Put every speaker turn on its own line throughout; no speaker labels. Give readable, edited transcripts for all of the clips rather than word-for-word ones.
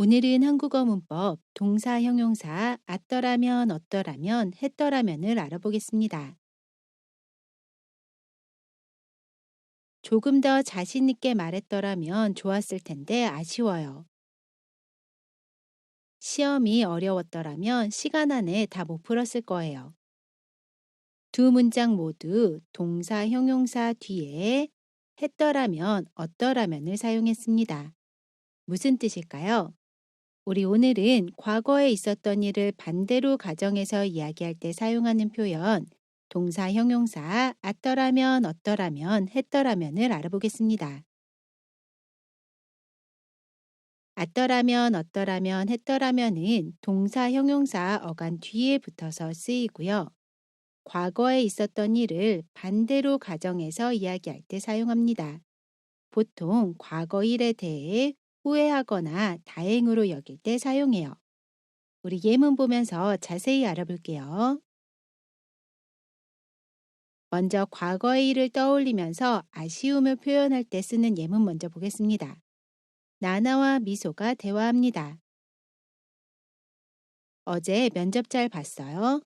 오늘은 한국어 문법 동사 형용사 at더라면 어떠라면 했더라면을 알아보겠습니다. 조금 더 자신 있게 말했더라면 좋았을 텐데 아쉬워요. 시험이 어려웠더라면 시간 안에 다 못 풀었을 거예요. 두 문장 모두 동사 형용사 뒤에 했더라면 어떠라면을 사용했습니다. 무슨 뜻일까요? 우리 오늘은 과거에 있었던 일을 반대로 가정해서 이야기할 때 사용하는 표현, 동사 형용사 at더라면 어떠라면 했더라면을 알아보겠습니다. at더라면 어떠라면 했더라면은 동사 형용사 어간 뒤에 붙어서 쓰이고요. 과거에 있었던 일을 반대로 가정해서 이야기할 때 사용합니다. 보통 과거 일에 대해 후회하거나 다행으로 여길 때 사용해요. 우리 예문 보면서 자세히 알아볼게요. 먼저 과거의 일을 떠올리면서 아쉬움을 표현할 때 쓰는 예문 먼저 보겠습니다. 나나와 미소가 대화합니다. 어제 면접 잘 봤어요?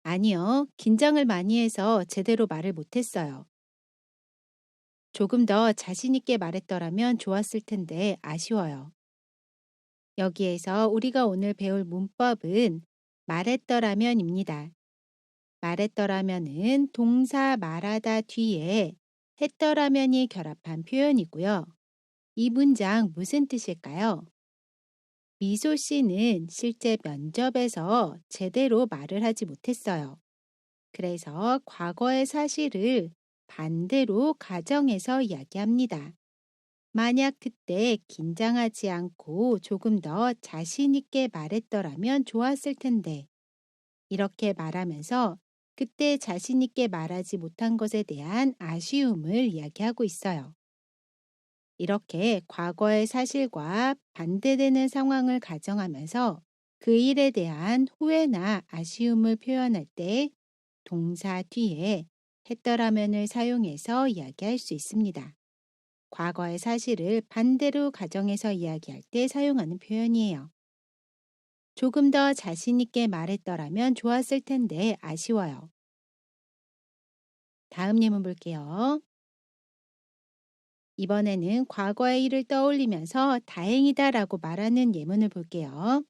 아니요, 긴장을 많이 해서 제대로 말을 못했어요. 조금 더 자신 있게 말했더라면 좋았을 텐데 아쉬워요. 여기에서 우리가 오늘 배울 문법은 말했더라면입니다. 말했더라면은 동사 말하다 뒤에 했더라면이 결합한 표현이고요. 이 문장 무슨 뜻일까요? 미소 씨는 실제 면접에서 제대로 말을 하지 못했어요. 그래서 과거의 사실을 반대로 가정해서 이야기합니다. 만약 그때 긴장하지 않고 조금 더 자신 있게 말했더라면 좋았을 텐데, 이렇게 말하면서 그때 자신 있게 말하지 못한 것에 대한 아쉬움을 이야기하고 있어요. 이렇게 과거의 사실과 반대되는 상황을 가정하면서 그 일에 대한 후회나 아쉬움을 표현할 때 동사 뒤에 했더라면을 사용해서 이야기할 수 있습니다. 과거의 사실을 반대로 가정해서 이야기할 때 사용하는 표현이에요. 조금 더 자신 있게 말했더라면 좋았을 텐데 아쉬워요. 다음 예문 볼게요. 이번에는 과거의 일을 떠올리면서 다행이다라고 말하는 예문을 볼게요.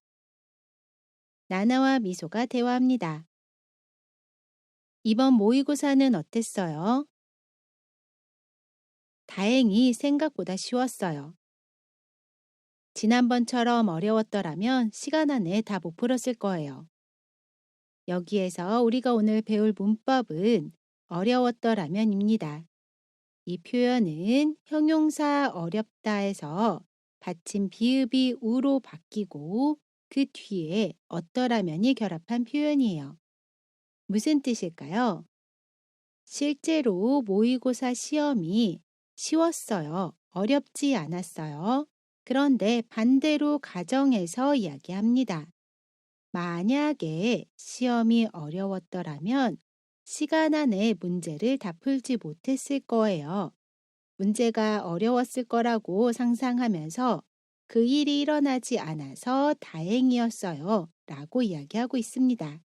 나나와 미소가 대화합니다. 이번 모의고사는 어땠어요? 다행히 생각보다 쉬웠어요. 지난번처럼 어려웠더라면 시간 안에 다 못 풀었을 거예요. 여기에서 우리가 오늘 배울 문법은 어려웠더라면입니다. 이 표현은 형용사 어렵다에서 받침 비읍이 우로 바뀌고 그 뒤에 어떠라면이 결합한 표현이에요. 무슨 뜻일까요? 실제로 모의고사 시험이 쉬웠어요. 어렵지 않았어요. 그런데 반대로 가정해서 이야기합니다. 만약에 시험이 어려웠더라면 시간 안에 문제를 다 풀지 못했을 거예요. 문제가 어려웠을 거라고 상상하면서 그 일이 일어나지 않아서 다행이었어요. 라고 이야기하고 있습니다.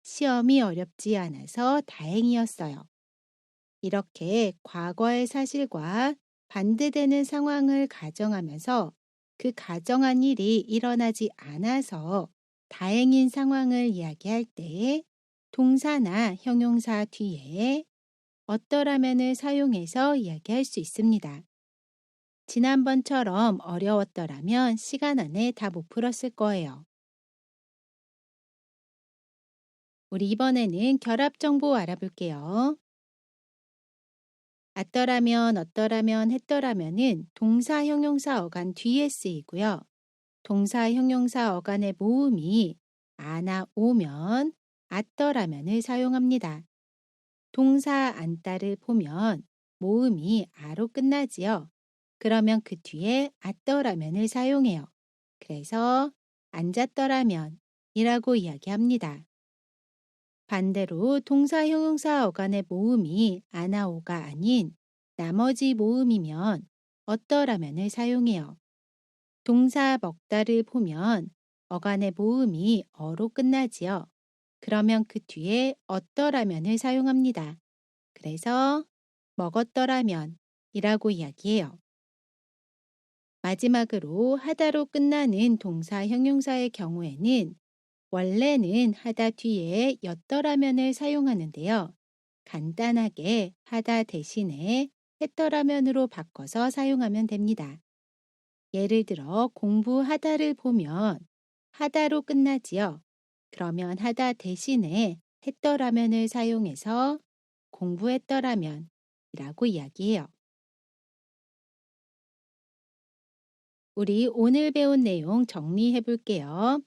시험이 어렵지 않아서 다행이었어요. 이렇게 과거의 사실과 반대되는 상황을 가정하면서 그 가정한 일이 일어나지 않아서 다행인 상황을 이야기할 때 동사나 형용사 뒤에 어떠라면을 사용해서 이야기할 수 있습니다. 지난번처럼 어려웠더라면 시간 안에 다 못 풀었을 거예요. 우리 이번에는 결합 정보 알아볼게요. at더라면 어떠라면 했더라면은 동사 형용사 어간 뒤에 쓰이고요. 동사 형용사 어간의 모음이 아나 오면 at더라면을 사용합니다. 동사 안따를 보면 모음이 아로 끝나지요. 그러면 그 뒤에 at더라면을 사용해요. 그래서 앉았더라면 이라고 이야기합니다. 반대로 동사 형용사 어간의 모음이 아나오가 아닌 나머지 모음이면 어떠라면을 사용해요. 동사 먹다를 보면 어간의 모음이 어로 끝나지요. 그러면 그 뒤에 어떠라면을 사용합니다. 그래서 먹었더라면 이라고 이야기해요. 마지막으로 하다로 끝나는 동사 형용사의 경우에는 원래는 하다 뒤에 였더라면을 사용하는데요. 간단하게 하다 대신에 했더라면으로 바꿔서 사용하면 됩니다. 예를 들어 공부하다를 보면 하다로 끝나지요. 그러면 하다 대신에 했더라면을 사용해서 공부했더라면 이라고 이야기해요. 우리 오늘 배운 내용 정리해 볼게요.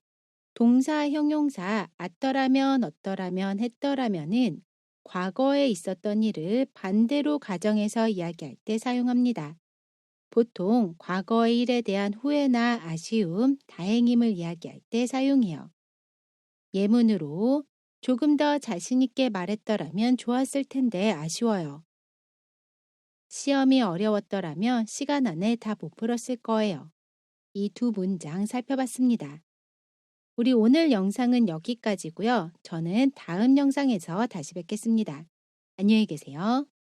동사, 형용사, at더라면, 어떠라면, 했더라면은 과거에 있었던 일을 반대로 가정해서 이야기할 때 사용합니다. 보통 과거의 일에 대한 후회나 아쉬움, 다행임을 이야기할 때 사용해요. 예문으로 조금 더 자신 있게 말했더라면 좋았을 텐데 아쉬워요. 시험이 어려웠더라면 시간 안에 다 못 풀었을 거예요. 이 두 문장 살펴봤습니다. 우리 오늘 영상은 여기까지고요. 저는 다음 영상에서 다시 뵙겠습니다. 안녕히 계세요.